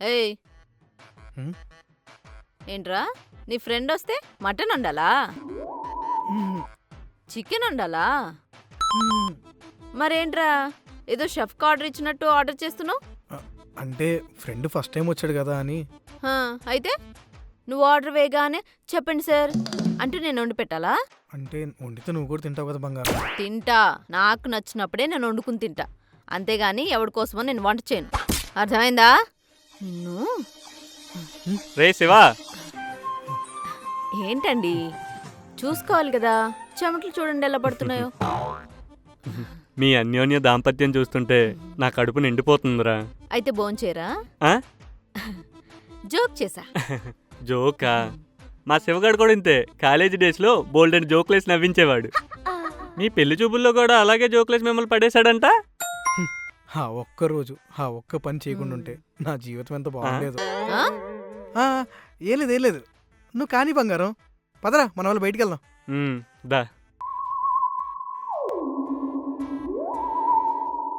ఏయ్ హ్మ్? ఏంట్రా నీ ఫ్రెండ్ వస్తే మటన్ వండాలా హ్మ్. చికెన్ వండాలా హ్మ్. మరేంట్రా ఏదో షెఫ్కి ఆర్డర్ ఇచ్చినట్టు ఆర్డర్ చేస్తున్నావు అంటే ఫ్రెండ్ ఫస్ట్ టైం వచ్చాడు కదా అని. అయితే నువ్వు ఆర్డర్ వేయగానే చెప్పండి సార్ అంటూ నేను వండి పెట్టాలా అంటే వండితే నువ్వు కూడా తింటావు కదా బంగారం. తింటా నాకు నచ్చినప్పుడే నేను వండుకుని తింటా అంతేగాని ఎవరి కోసమో నేను వంట చేయను అర్థమైందా నిన్ను రే శివా, ఏంటండి చూసుకోవాలి కదా చెమటలు చూడండి ఎలా పడుతున్నాయో మీ అన్యోన్య దాంపత్యం చూస్తుంటే నా కడుపు నిండిపోతుందిరా. అయితే భోంచేరా ఆ? జోక్ చేసా జోకా? మా శివగాడు కూడా ఇంతే. కాలేజీ డేస్లో బోల్డెన్ జోక్లేసి నవ్వించేవాడు. మీ పెళ్లి చూపుల్లో కూడా అలాగే జోక్లేసి మిమ్మల్ని పడేశాడంట. ఆ ఒక్కరోజు ఆ ఒక్క పని చేయకుండా ఉంటే నా జీవితం ఎంత బాగుండేదు. ఆ? ఏం లేదు నువ్వు కానీ బంగారం పదరా మన వాళ్ళు బయటికి వెళ్దాం. దా